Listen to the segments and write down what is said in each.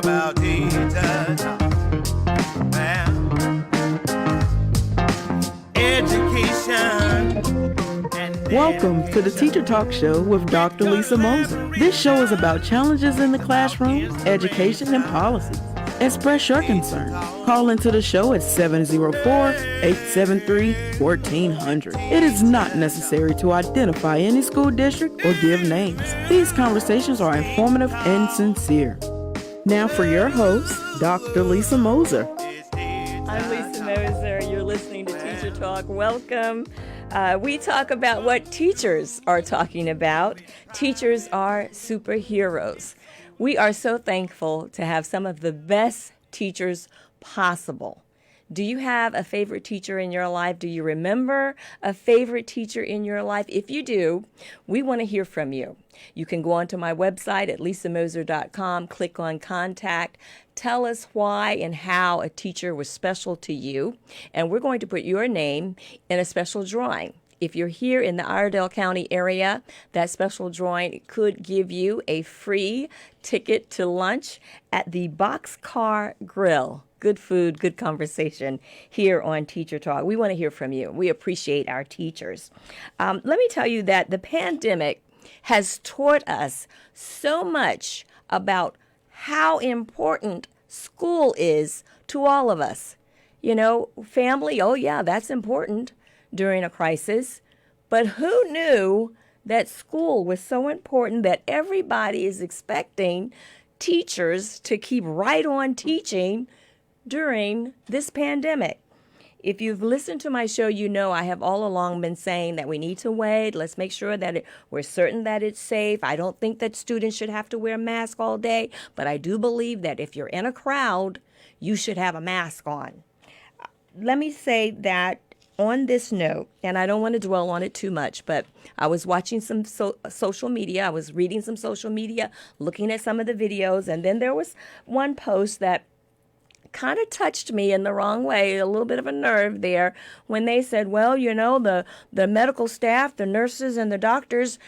about teachers, man. Education. Welcome to the Teacher Talk Show with Dr. Lisa Mozer. This show is about challenges in the classroom, education, and policies. Express your concern. Call into the show at 704-873-1400. It is not necessary to identify any school district or give names. These conversations are informative and sincere. Now for your host, Dr. Lisa Mozer. I'm Lisa Mozer. You're listening to Teacher Talk. Welcome. We talk about what teachers are talking about. Teachers are superheroes. We are so thankful to have some of the best teachers possible. Do you have a favorite teacher in your life? Do you remember a favorite teacher in your life? If you do, we want to hear from you. You can go onto my website at lisamozer.com, click on Contact, tell us why and how a teacher was special to you, and we're going to put your name in a special drawing. If you're here in the Iredell County area, that special drawing could give you a free ticket to lunch at the Boxcar Grill. Good food, good conversation here on Teacher Talk. We want to hear from you. We appreciate our teachers. Let me tell you that the pandemic has taught us so much about how important school is to all of us. You know, family, oh yeah, that's important during a crisis. But who knew that school was so important that everybody is expecting teachers to keep right on teaching during this pandemic? If you've listened to my show, you know I have all along been saying that we need to wait. Let's make sure that we're certain that it's safe. I don't think that students should have to wear a mask all day, but I do believe that if you're in a crowd, you should have a mask on. Let me say that on this note, and I don't want to dwell on it too much, but I was watching some social media. I was reading some social media, looking at some of the videos, and then there was one post that kind of touched me in the wrong way, a little bit of a nerve there, when they said, well, you know, the medical staff, the nurses and the doctors,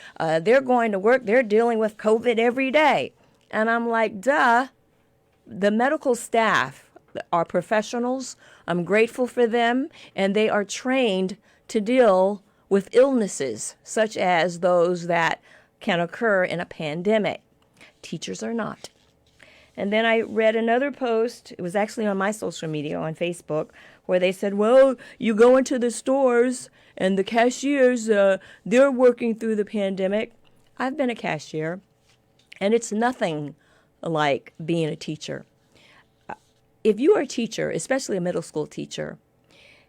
they're going to work, they're dealing with COVID every day. And I'm like, duh, the medical staff are professionals. I'm grateful for them, and they are trained to deal with illnesses such as those that can occur in a pandemic. Teachers are not. And then I read another post, it was actually on my social media on Facebook, where they said, well, you go into the stores and the cashiers, they're working through the pandemic. I've been a cashier, and it's nothing like being a teacher. If you are a teacher, especially a middle school teacher,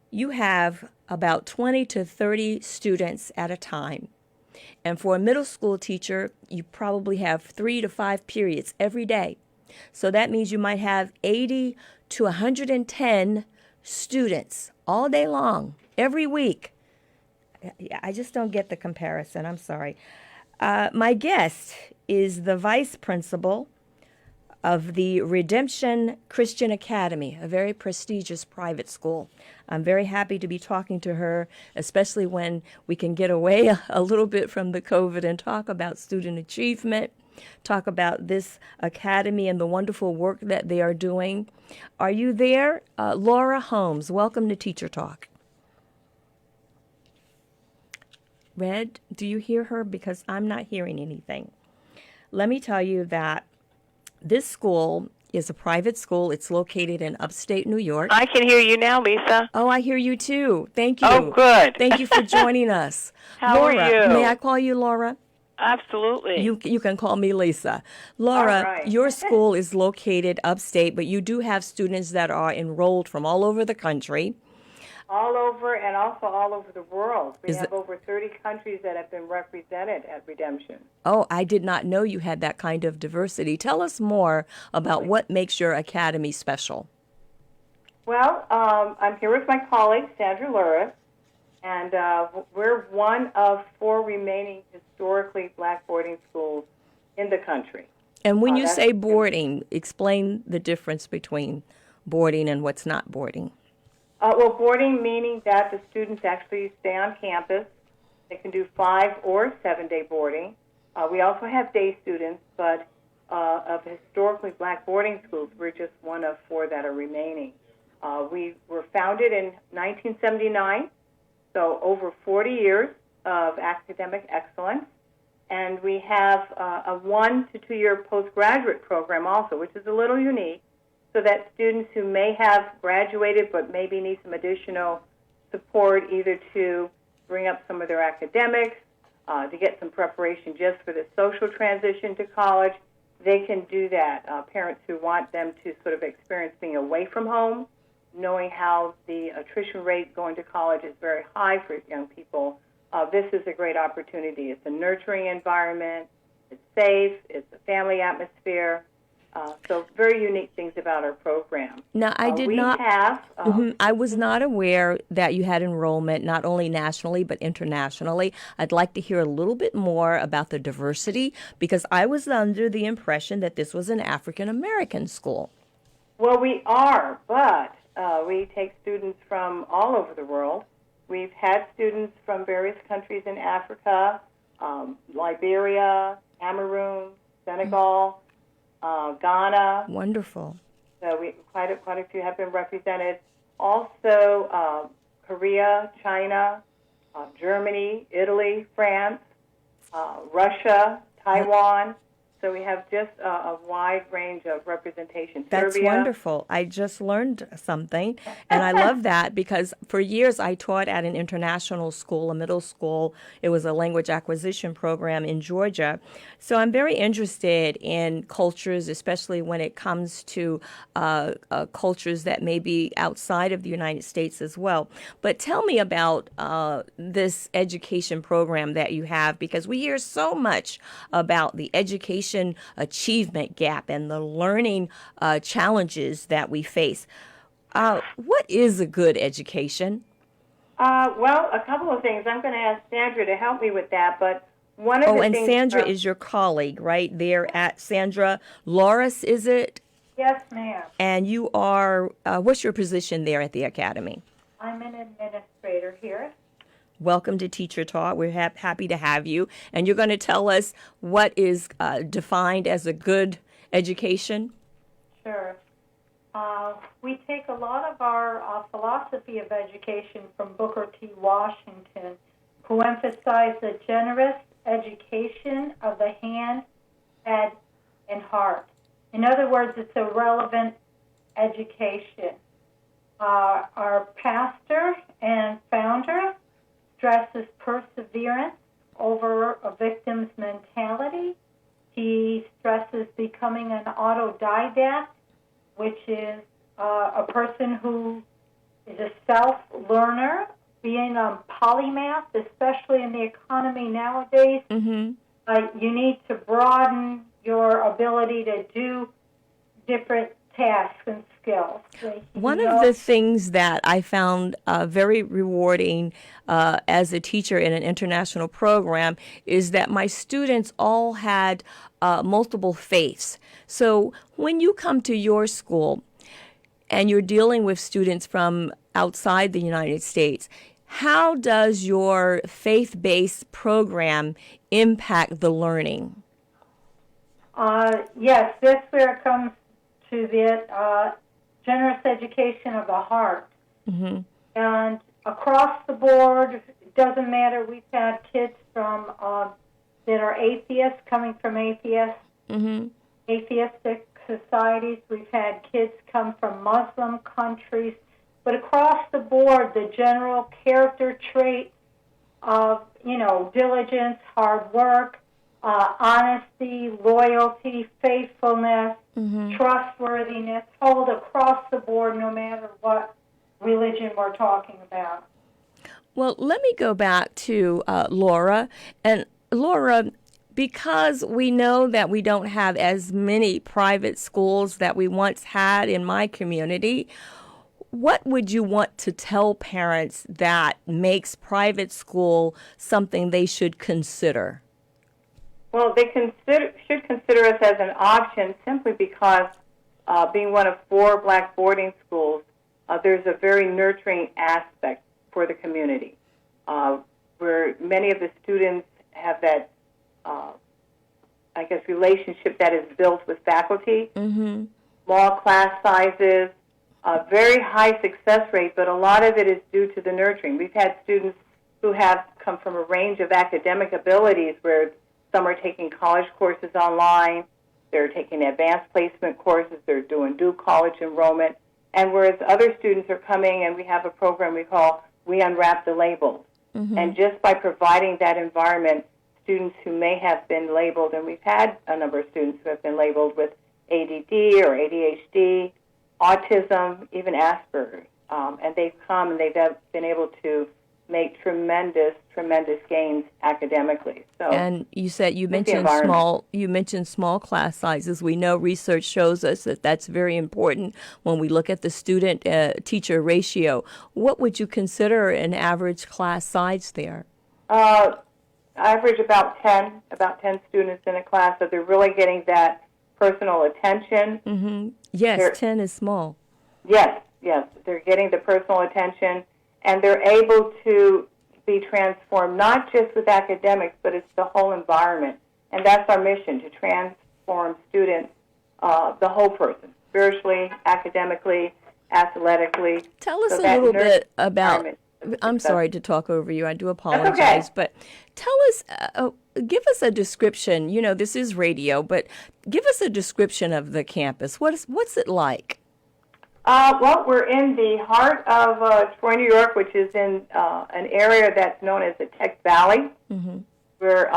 you have about 20 to 30 students at a time. And for a middle school teacher, you probably have 3 to 5 periods every day. So that means you might have 80 to 110 students all day long, every week. I just don't get the comparison. I'm sorry. My guest is the vice principal of the Redemption Christian Academy, a very prestigious private school. I'm very happy to be talking to her, especially when we can get away a little bit from the COVID and talk about student achievement, talk about this academy and the wonderful work that they are doing. Are you there? Laura Holmes, welcome to Teacher Talk. Red, do you hear her? Because I'm not hearing anything. Let me tell you that this school is a private school. It's located in upstate New York. I can hear you now, Lisa. Oh, I hear you too. Thank you. Oh, good. Thank you for joining us. How Laura, are you? May I call you Laura? Absolutely. You can call me Lisa. Laura, right. Your school is located upstate, but you do have students that are enrolled from all over the country. All over, and also all over the world. We have over 30 countries that have been represented at Redemption. Oh, I did not know you had that kind of diversity. Tell us more about what makes your academy special. Well, I'm here with my colleague, Sandra Luris, and we're one of 4 remaining historically black boarding schools in the country. And when you say boarding, explain the difference between boarding and what's not boarding. Well, boarding meaning that the students actually stay on campus. They can do 5 or 7 day boarding. We also have day students, but of historically black boarding schools. We're just one of 4 that are remaining. We were founded in 1979, so over 40 years of academic excellence. And we have a 1 to 2 year postgraduate program also, which is a little unique, so that students who may have graduated but maybe need some additional support either to bring up some of their academics, to get some preparation just for the social transition to college, they can do that. Parents who want them to sort of experience being away from home, knowing how the attrition rate going to college is very high for young people, this is a great opportunity. It's a nurturing environment. It's safe. It's a family atmosphere. So very unique things about our program. Now, I was not aware that you had enrollment not only nationally but internationally. I'd like to hear a little bit more about the diversity, because I was under the impression that this was an African-American school. Well, we are, but we take students from all over the world. We've had students from various countries in Africa, Liberia, Cameroon, Senegal, Ghana. Wonderful. So quite a few have been represented. Also, Korea, China, Germany, Italy, France, Russia, Taiwan. So we have just a wide range of representation. That's Serbia. Wonderful. I just learned something, and I love that, because for years I taught at an international school, a middle school. It was a language acquisition program in Georgia. So I'm very interested in cultures, especially when it comes to cultures that may be outside of the United States as well. But tell me about this education program that you have, because we hear so much about the education achievement gap and the learning challenges that we face. What is a good education? Well, a couple of things. I'm going to ask Sandra to help me with that, but one of the things... and Sandra is your colleague, right, there at Sandra Loris, is it? Yes, ma'am. And you are, what's your position there at the Academy? I'm an administrator here. Welcome to Teacher Talk. We're happy to have you. And you're going to tell us what is defined as a good education? Sure. We take a lot of our philosophy of education from Booker T. Washington, who emphasized the generous education of the hand, head, and heart. In other words, it's a relevant education. Our pastor and founder stresses perseverance over a victim's mentality. He stresses becoming an autodidact, which is a person who is a self-learner, being a polymath, especially in the economy nowadays. Mm-hmm. You need to broaden your ability to do different tasks and skills. One of the things that I found very rewarding as a teacher in an international program is that my students all had multiple faiths. So when you come to your school and you're dealing with students from outside the United States, how does your faith-based program impact the learning? Yes, that's where it comes to the generous education of the heart. Mm-hmm. And across the board, it doesn't matter. We've had kids from that are atheists, coming from atheistic societies. We've had kids come from Muslim countries. But across the board, the general character traits of, diligence, hard work, honesty, loyalty, faithfulness, trustworthiness, hold across the board no matter what religion we're talking about. Well, let me go back to Laura. And Laura, because we know that we don't have as many private schools that we once had in my community, what would you want to tell parents that makes private school something they should consider? Well, they should consider us as an option simply because being one of 4 black boarding schools, there's a very nurturing aspect for the community, where many of the students have that relationship that is built with faculty. Mm-hmm. Small class sizes, very high success rate, but a lot of it is due to the nurturing. We've had students who have come from a range of academic abilities where some are taking college courses online, they're taking advanced placement courses, they're doing dual college enrollment, and whereas other students are coming, and we have a program we call We Unwrap the Labels. Mm-hmm. And just by providing that environment, students who may have been labeled, and we've had a number of students who have been labeled with ADD or ADHD, autism, even Asperger's, and they've come and they've been able to make tremendous gains academically. So, and you mentioned small class sizes. We know research shows us that that's very important when we look at the student teacher ratio. What would you consider an average class size there? Average about 10 students in a class, so they're really getting that personal attention. Mm-hmm. Yes, 10 is small. Yes, they're getting the personal attention, and they're able to be transformed, not just with academics, but it's the whole environment. And that's our mission, to transform students, the whole person, spiritually, academically, athletically. Tell us a little bit about, I'm sorry to talk over you, I do apologize, That's okay. But tell us, give us a description. You know, this is radio, but give us a description of the campus. What's it like? Well, we're in the heart of Troy, New York, which is in an area that's known as the Tech Valley. Mm-hmm. We're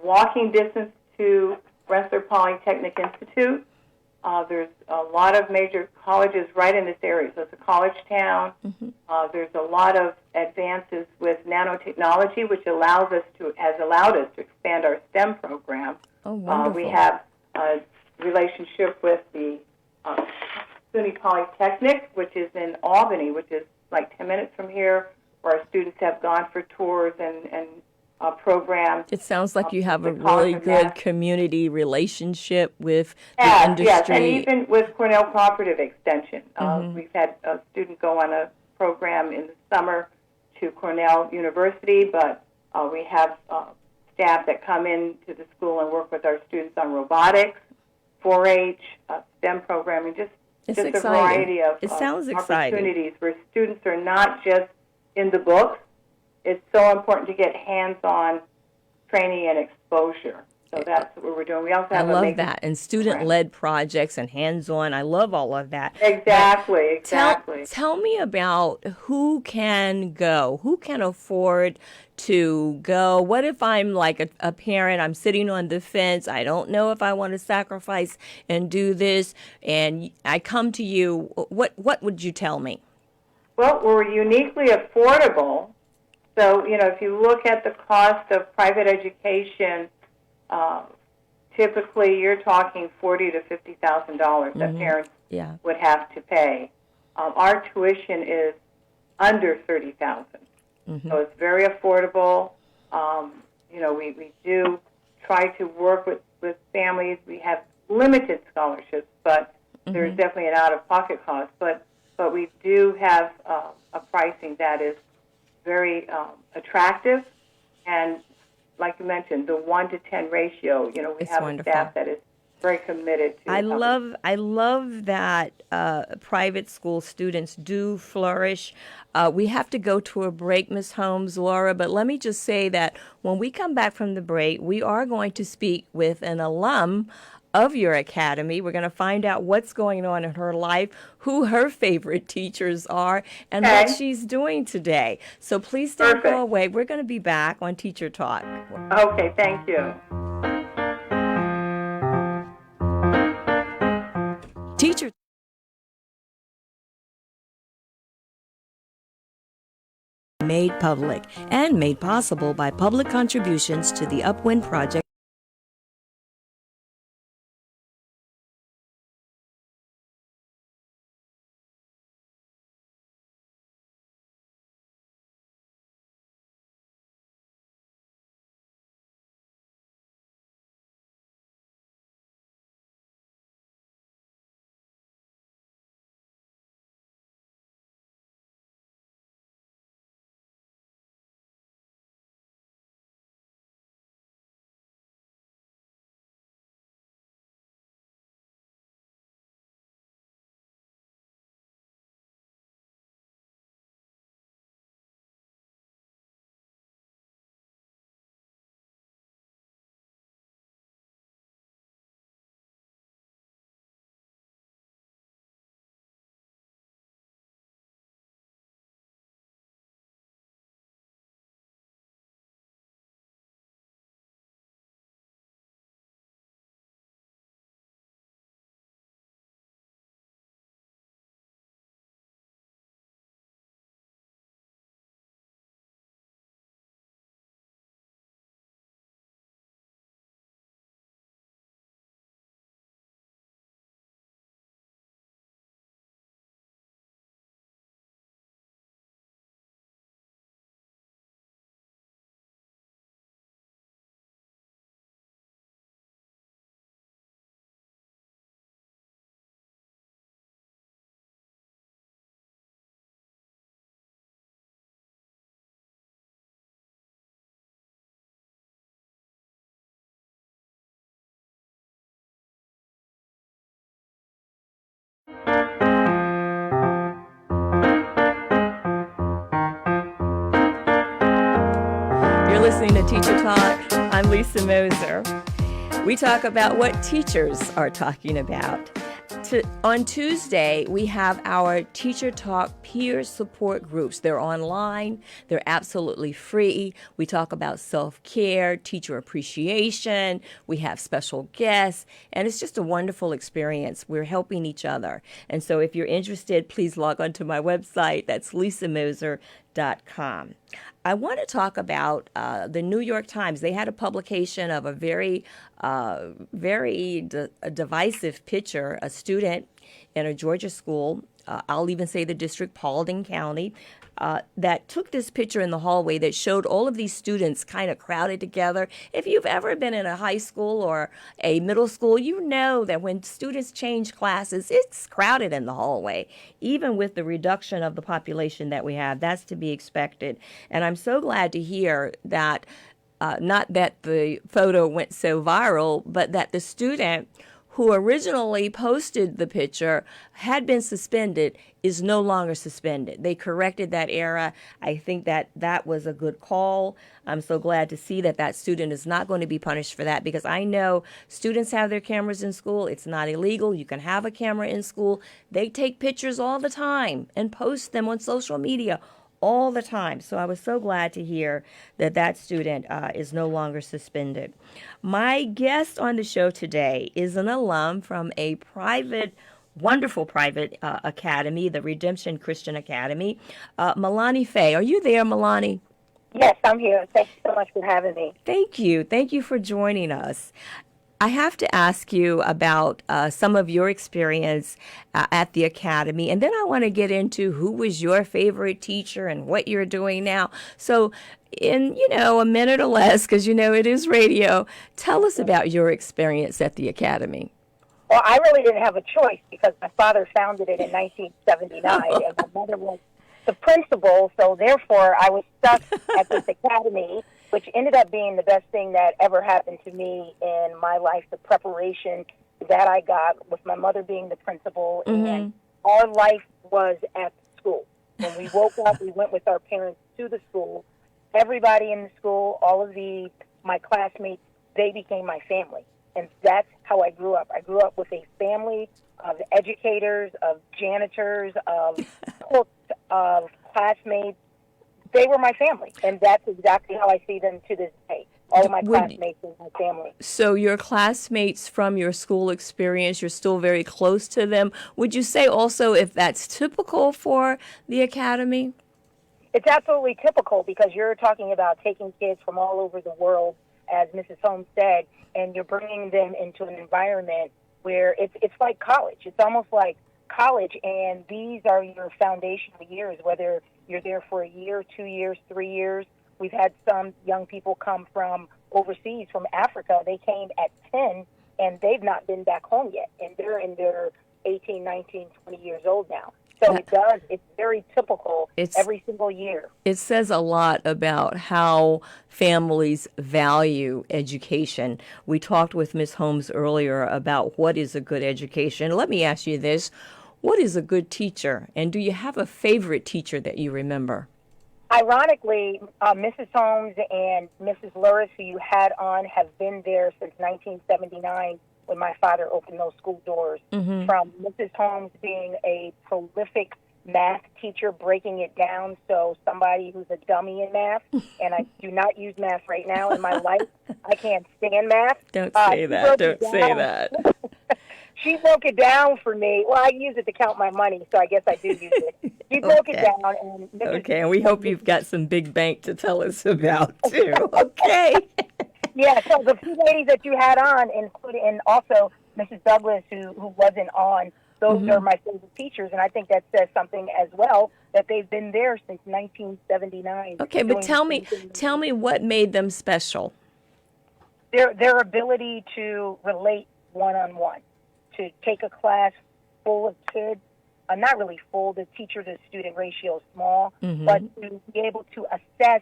walking distance to Rensselaer Polytechnic Institute. There's a lot of major colleges right in this area, so it's a college town. Mm-hmm. There's a lot of advances with nanotechnology, which has allowed us to expand our STEM program. Oh, wonderful. We have a relationship with the SUNY Polytechnic, which is in Albany, which is like 10 minutes from here, where our students have gone for tours and programs. It sounds like you have a really good community relationship with the industry. Yes, and even with Cornell Cooperative Extension. Mm-hmm. We've had a student go on a program in the summer to Cornell University, but we have staff that come into the school and work with our students on robotics, 4-H, STEM programming, just a variety of opportunities where students are not just in the books. It's so important to get hands-on training and exposure. So that's what we're doing. We also have I love that. And student-led projects and hands-on. I love all of that. Exactly. Tell me about who can go, who can afford to go. What if I'm like a parent, I'm sitting on the fence, I don't know if I want to sacrifice and do this, and I come to you, what would you tell me? Well, we're uniquely affordable. So, if you look at the cost of private education, typically you're talking $40,000 to $50,000 that parents would have to pay. Our tuition is under $30,000, so it's very affordable. We do try to work with families. We have limited scholarships, but there's definitely an out-of-pocket cost. But we do have a pricing that is very attractive, and like you mentioned, the 1 to 10 ratio. We have a staff that is very committed to. I love that private school students do flourish. We have to go to a break, Ms. Holmes, Laura, but let me just say that when we come back from the break, we are going to speak with an alum of your academy. We're going to find out what's going on in her life, who her favorite teachers are, and what she's doing today. So please don't go away. We're going to be back on Teacher Talk. Okay, thank you. Teacher made public and made possible by public contributions to the Upwind Project. listening to Teacher Talk. I'm Lisa Mozer. We talk about what teachers are talking about. On Tuesday, we have our Teacher Talk peer support groups. They're online. They're absolutely free. We talk about self-care, teacher appreciation. We have special guests, and it's just a wonderful experience. We're helping each other. And so if you're interested, please log on to my website. That's lisamozer.com. I want to talk about the New York Times. They had a publication of a very divisive picture, a student in a Georgia school, I'll even say the district, Paulding County, that took this picture in the hallway that showed all of these students kind of crowded together. If you've ever been in a high school or a middle school, you know that when students change classes, it's crowded in the hallway. Even with the reduction of the population that we have, that's to be expected. And I'm so glad to hear that, not that the photo went so viral, but that the student who originally posted the picture had been suspended is no longer suspended. They corrected that error. I think that that was a good call. I'm so glad to see that that student is not going to be punished for that, because I know students have their cameras in school. It's not illegal. You can have a camera in school. They take pictures all the time and post them on social media all the time. So I was so glad to hear that that student is no longer suspended. My guest on the show today is an alum from a wonderful private academy, the Redemption Christian Academy. Milani Faye. Are you there, Milani? Yes, I'm here. Thank you so much for having me. Thank you. Thank you for joining us. I have to ask you about some of your experience at the academy, and then I want to get into who was your favorite teacher and what you're doing now. So in, a minute or less, because it is radio, tell us about your experience at the academy. Well, I really didn't have a choice because my father founded it in 1979, and my mother was the principal, so therefore I was stuck at this academy, which ended up being the best thing that ever happened to me in my life, the preparation that I got with my mother being the principal, and our life was at school. When we woke up, we went with our parents to the school. Everybody in the school, all of my classmates, they became my family. And that's how I grew up. I grew up with a family of educators, of janitors, of cooks, of classmates. They were my family, and that's exactly how I see them to this day. All of my classmates and my family. So your classmates from your school experience, you're still very close to them. Would you say also if that's typical for the academy? It's absolutely typical, because you're talking about taking kids from all over the world, as Mrs. Holmes said, and you're bringing them into an environment where it's like college. It's almost like college, and these are your foundational years, whether you're there for a year, 2 years, 3 years. We've had some young people come from overseas, from Africa. They came at 10, and they've not been back home yet, and they're in their 18, 19, 20 years old now. So it's very typical every single year. It says a lot about how families value education. We talked with Ms. Holmes earlier about what is a good education. Let me ask you this. What is a good teacher? And do you have a favorite teacher that you remember? Ironically, Mrs. Holmes and Mrs. Luris, who you had on, have been there since 1979 when my father opened those school doors. From Mrs. Holmes being a prolific math teacher, breaking it down, so somebody who's a dummy in math, and I do not use math right now in my life. I can't stand math. Don't say that. Don't say that. She broke it down for me. Well, I use it to count my money, so I guess I do use it. She broke it down. And and we hope you've got some big bank to tell us about, too. Okay. Yeah, so the two ladies that you had on, and also Mrs. Douglas, who wasn't on, those are my favorite teachers, and I think that says something as well, that they've been there since 1979. Okay, but tell me what made them special. Their ability to relate one-on-one, to take a class full of kids, not really full, the teacher-to-student ratio is small, but to be able to assess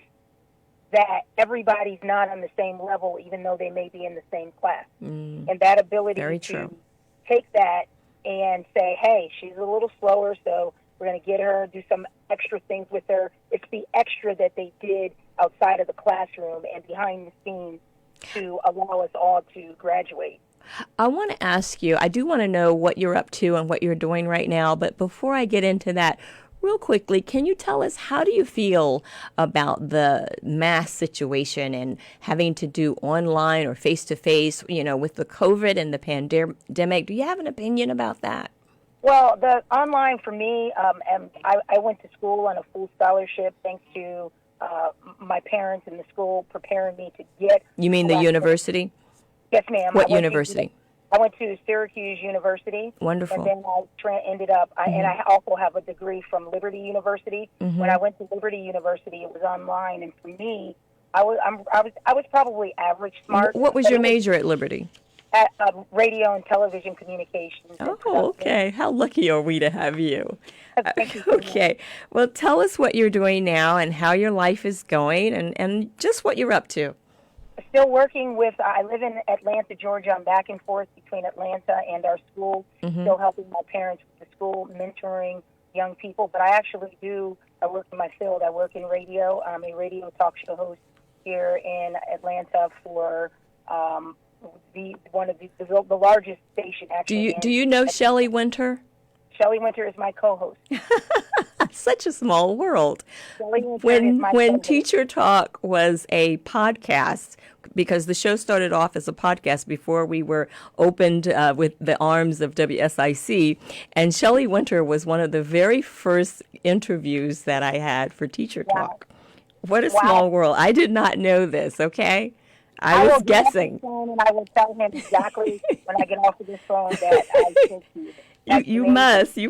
that everybody's not on the same level, even though they may be in the same class. And that ability to take that and say, hey, she's a little slower, so we're going to get her, do some extra things with her. It's the extra that they did outside of the classroom and behind the scenes to allow us all to graduate. I want to ask you, I do want to know what you're up to and what you're doing right now, but before I get into that, real quickly, can you tell us, how do you feel about the mask situation and having to do online or face-to-face, with the COVID and the pandemic? Do you have an opinion about that? Well, the online for me, and I went to school on a full scholarship thanks to my parents and the school preparing me to get. You mean the university? Yes, ma'am. What university? I went to Syracuse University. Wonderful. And then I ended up, and I also have a degree from Liberty University. Mm-hmm. When I went to Liberty University, it was online, and for me, I was probably average smart. What was your major at Liberty? At radio and television communications. Oh, okay. How lucky are we to have you? Thank you. Okay. Well, tell us what you're doing now and how your life is going and just what you're up to. Still working with, I live in Atlanta, Georgia. I'm back and forth between Atlanta and our school, still helping my parents with the school, mentoring young people. But I actually I work in my field. I work in radio. I'm a radio talk show host here in Atlanta for one of the largest station, actually. Do you know Shelley Winter? Shelley Winter is my co-host. Such a small world. Shelley Winter is my When co-host. Teacher Talk was a podcast, because the show started off as a podcast before we were opened with the arms of WSIC, and Shelley Winter was one of the very first interviews that I had for Teacher Talk. What a small world. I did not know this, okay? I was guessing. And I will tell him exactly when I get off of this phone that I think you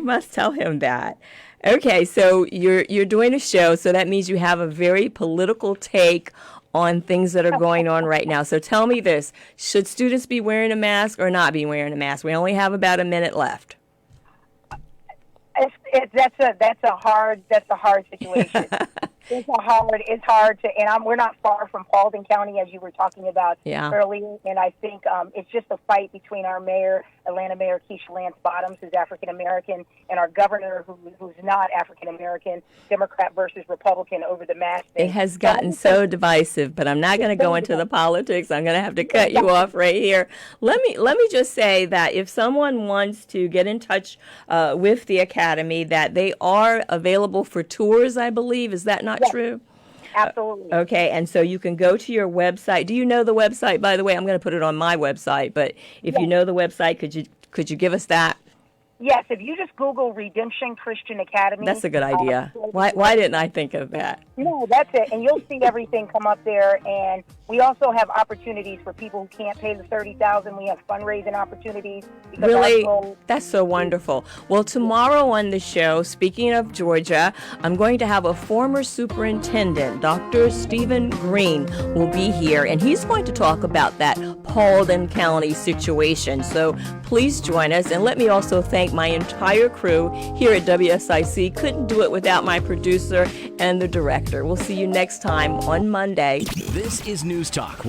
must tell him that. Okay, so you're doing a show, so that means you have a very political take on things that are going on right now. So tell me this: should students be wearing a mask or not be wearing a mask? We only have about a minute left. That's a hard situation. It's hard to, and we're not far from Paulding County, as you were talking about earlier. And I think it's just a fight between our mayor, Atlanta Mayor Keisha Lance Bottoms, who's African American, and our governor, who's not African American, Democrat versus Republican, over the mask thing. It has gotten so divisive, but I'm not going to go into the politics. I'm going to have to cut you off right here. Let me just say that if someone wants to get in touch with the Academy, that they are available for tours, I believe. Is that not true? Absolutely. Okay, and so you can go to your website. Do you know the website, by the way? I'm going to put it on my website, but if you know the website, could you give us that? Yes, if you just Google Redemption Christian Academy. That's a good idea. Why didn't I think of that? No, that's it. And you'll see everything come up there. And we also have opportunities for people who can't pay the $30,000. We have fundraising opportunities. Really? That's so wonderful. Well, tomorrow on the show, speaking of Georgia, I'm going to have a former superintendent, Dr. Stephen Green, will be here, and he's going to talk about that Paulding County situation. So please join us. And let me also thank my entire crew here at WSIC. Couldn't do it without my producer and the director. We'll see you next time on Monday. This is News Talk.